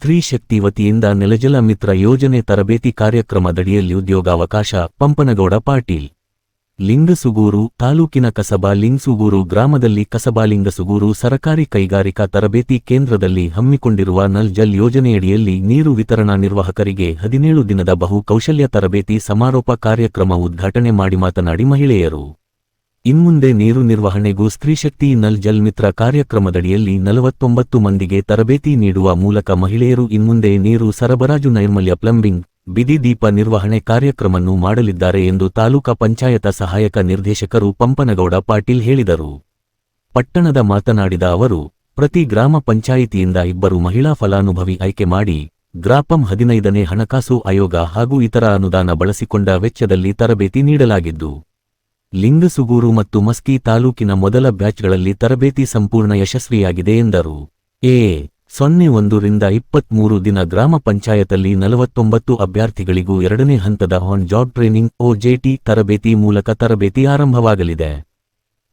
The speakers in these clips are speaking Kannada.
ಸ್ತ್ರೀ ಶಕ್ತಿ ವತಿಯಿಂದ ನೆಲಜಲ ಮಿತ್ರ ಯೋಜನೆ ತರಬೇತಿ ಕಾರ್ಯಕ್ರಮದಡಿಯಲ್ಲಿ ಉದ್ಯೋಗಾವಕಾಶ. ಪಂಪನಗೌಡ ಪಾಟೀಲ್, ಲಿಂಗಸುಗೂರು ತಾಲೂಕಿನ ಕಸಬಾ ಲಿಂಗಸುಗೂರು ಗ್ರಾಮದಲ್ಲಿ ಕಸಬಾ ಲಿಂಗಸುಗೂರು ಸರಕಾರಿ ಕೈಗಾರಿಕಾ ತರಬೇತಿ ಕೇಂದ್ರದಲ್ಲಿ ಹಮ್ಮಿಕೊಂಡಿರುವ ನಲ್ ಜಲ್ ಯೋಜನೆಯಡಿಯಲ್ಲಿ ನೀರು ವಿತರಣಾ ನಿರ್ವಾಹಕರಿಗೆ 17 ದಿನದ ಬಹು ಕೌಶಲ್ಯ ತರಬೇತಿ ಸಮಾರೋಪ ಕಾರ್ಯಕ್ರಮ ಉದ್ಘಾಟನೆ ಮಾಡಿ ಮಾತನಾಡಿ, ಮಹಿಳೆಯರು ಇನ್ಮುಂದೆ ನೀರು ನಿರ್ವಹಣೆಗೂ ಸ್ತ್ರೀಶಕ್ತಿ ನಲ್ ಜಲ್ ಮಿತ್ರ ಕಾರ್ಯಕ್ರಮದಡಿಯಲ್ಲಿ 49 ಮಂದಿಗೆ ತರಬೇತಿ ನೀಡುವ ಮೂಲಕ ಮಹಿಳೆಯರು ಇನ್ಮುಂದೆ ನೀರು ಸರಬರಾಜು, ನೈರ್ಮಲ್ಯ, ಪ್ಲಂಬಿಂಗ್, ಬಿದಿ ದೀಪ ನಿರ್ವಹಣೆ ಕಾರ್ಯಕ್ರಮವನ್ನು ಮಾಡಲಿದ್ದಾರೆ ಎಂದು ತಾಲೂಕಾ ಪಂಚಾಯತ ಸಹಾಯಕ ನಿರ್ದೇಶಕರು ಪಂಪನಗೌಡ ಪಾಟೀಲ್ ಹೇಳಿದರು. ಪಟ್ಟಣದ ಮಾತನಾಡಿದ ಅವರು, ಪ್ರತಿ ಗ್ರಾಮ ಪಂಚಾಯಿತಿಯಿಂದ 2 ಮಹಿಳಾ ಫಲಾನುಭವಿ ಆಯ್ಕೆ ಮಾಡಿ ಗ್ರಾಪಂ 15ನೇ ಹಣಕಾಸು ಆಯೋಗ ಹಾಗೂ ಇತರ ಅನುದಾನ ಬಳಸಿಕೊಂಡ ವೆಚ್ಚದಲ್ಲಿ ತರಬೇತಿ ನೀಡಲಾಗಿದ್ದು, ಲಿಂಗಸುಗೂರು ಮತ್ತು ಮಸ್ಕಿ ತಾಲೂಕಿನ ಮೊದಲ ಬ್ಯಾಚ್ಗಳಲ್ಲಿ ತರಬೇತಿ ಸಂಪೂರ್ಣ ಯಶಸ್ವಿಯಾಗಿದೆ ಎಂದರು. 01 ರಿಂದ 23 ದಿನ ಗ್ರಾಮ ಪಂಚಾಯತಲ್ಲಿ 49 ಅಭ್ಯರ್ಥಿಗಳಿಗೂ 2ನೇ ಹಂತದ ಆನ್ ಜಾಬ್ ಟ್ರೈನಿಂಗ್ OJT ತರಬೇತಿ ಮೂಲಕ ತರಬೇತಿ ಆರಂಭವಾಗಲಿದೆ.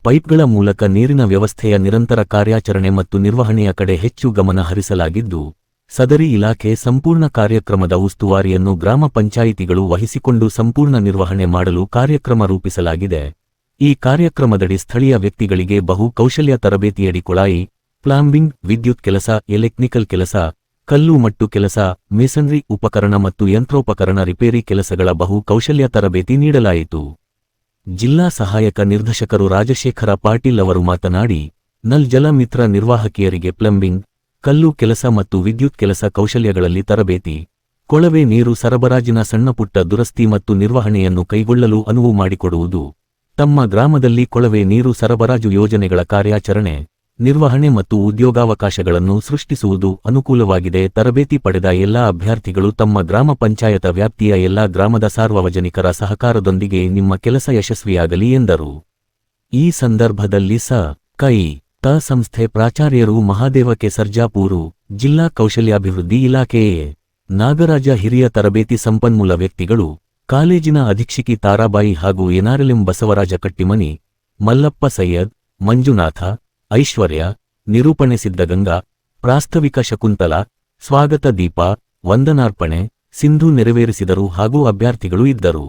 ಪೈಪ್ಗಳ ಮೂಲಕ ನೀರಿನ ವ್ಯವಸ್ಥೆಯ ನಿರಂತರ ಕಾರ್ಯಾಚರಣೆ ಮತ್ತು ನಿರ್ವಹಣೆಯ ಕಡೆ ಹೆಚ್ಚು ಗಮನ ಹರಿಸಲಾಗಿದ್ದು, ಸದರಿ ಇಲಾಖೆ ಸಂಪೂರ್ಣ ಕಾರ್ಯಕ್ರಮದ ಉಸ್ತುವಾರಿಯನ್ನು ಗ್ರಾಮ ಪಂಚಾಯಿತಿಗಳು ವಹಿಸಿಕೊಂಡು ಸಂಪೂರ್ಣ ನಿರ್ವಹಣೆ ಮಾಡಲು ಕಾರ್ಯಕ್ರಮ ರೂಪಿಸಲಾಗಿದೆ. ಈ ಕಾರ್ಯಕ್ರಮದಡಿ ಸ್ಥಳೀಯ ವ್ಯಕ್ತಿಗಳಿಗೆ ಬಹು ಕೌಶಲ್ಯ ತರಬೇತಿಯಡಿ ಕೊಳಾಯಿ, ಪ್ಲಾಂಬಿಂಗ್, ವಿದ್ಯುತ್ ಕೆಲಸ, ಎಲೆಕ್ಟ್ರಿಕಲ್ ಕೆಲಸ, ಕಲ್ಲು ಮಟ್ಟು ಕೆಲಸ, ಮೇಸನ್ರಿ ಉಪಕರಣ ಮತ್ತು ಯಂತ್ರೋಪಕರಣ ರಿಪೇರಿ ಕೆಲಸಗಳ ಬಹು ಕೌಶಲ್ಯ ತರಬೇತಿ ನೀಡಲಾಯಿತು. ಜಿಲ್ಲಾ ಸಹಾಯಕ ನಿರ್ದೇಶಕರು ರಾಜಶೇಖರ ಪಾಟೀಲ್ ಅವರು ಮಾತನಾಡಿ, ನಲ್ ಜಲ ಮಿತ್ರ ನಿರ್ವಾಹಕಿಯರಿಗೆ ಪ್ಲಂಬಿಂಗ್, ಕಲ್ಲು ಕೆಲಸ ಮತ್ತು ವಿದ್ಯುತ್ ಕೆಲಸ ಕೌಶಲ್ಯಗಳಲ್ಲಿ ತರಬೇತಿ, ಕೊಳವೆ ನೀರು ಸರಬರಾಜಿನ ಸಣ್ಣಪುಟ್ಟ ದುರಸ್ತಿ ಮತ್ತು ನಿರ್ವಹಣೆಯನ್ನು ಕೈಗೊಳ್ಳಲು ಅನುವು ಮಾಡಿಕೊಡುವುದು, ತಮ್ಮ ಗ್ರಾಮದಲ್ಲಿ ಕೊಳವೆ ನೀರು ಸರಬರಾಜು ಯೋಜನೆಗಳ ಕಾರ್ಯಾಚರಣೆ, ನಿರ್ವಹಣೆ ಮತ್ತು ಉದ್ಯೋಗಾವಕಾಶಗಳನ್ನು ಸೃಷ್ಟಿಸುವುದು ಅನುಕೂಲವಾಗಿದೆ. ತರಬೇತಿ ಪಡೆದ ಎಲ್ಲಾ ಅಭ್ಯರ್ಥಿಗಳು ತಮ್ಮ ಗ್ರಾಮ ಪಂಚಾಯತ ವ್ಯಾಪ್ತಿಯ ಎಲ್ಲಾ ಗ್ರಾಮದ ಸಾರ್ವಜನಿಕರ ಸಹಕಾರದೊಂದಿಗೆ ನಿಮ್ಮ ಕೆಲಸ ಯಶಸ್ವಿಯಾಗಲಿ ಎಂದರು. ಈ ಸಂದರ್ಭದಲ್ಲಿ ಕೈ ತ ಸಂಸ್ಥೆ ಪ್ರಾಚಾರ್ಯರು ಮಹಾದೇವ ಕೆ ಸರ್ಜಾಪೂರು, ಜಿಲ್ಲಾ ಕೌಶಲ್ಯಾಭಿವೃದ್ಧಿ ಇಲಾಖೆ ನಾಗರಾಜ, ಹಿರಿಯ ತರಬೇತಿ ಸಂಪನ್ಮೂಲ ವ್ಯಕ್ತಿಗಳು, ಕಾಲೇಜಿನ ಅಧೀಕ್ಷಕಿ ತಾರಾಬಾಯಿ ಹಾಗೂ ಎನ್ಆರ್ಎಲ್ಎಂ ಬಸವರಾಜ ಕಟ್ಟಿಮನಿ, ಮಲ್ಲಪ್ಪ ಸೈಯದ್, ಮಂಜುನಾಥ, ಐಶ್ವರ್ಯ, ನಿರೂಪಣೆ ಸಿದ್ಧಗಂಗಾ, ಪ್ರಾಸ್ತಾವಿಕ ಶಕುಂತಲಾ, ಸ್ವಾಗತ ದೀಪ, ವಂದನಾರ್ಪಣೆ, ಸಿಂಧು ನೆರವೇರಿಸಿದರು ಹಾಗೂ ಅಭ್ಯರ್ಥಿಗಳು ಇದ್ದರು.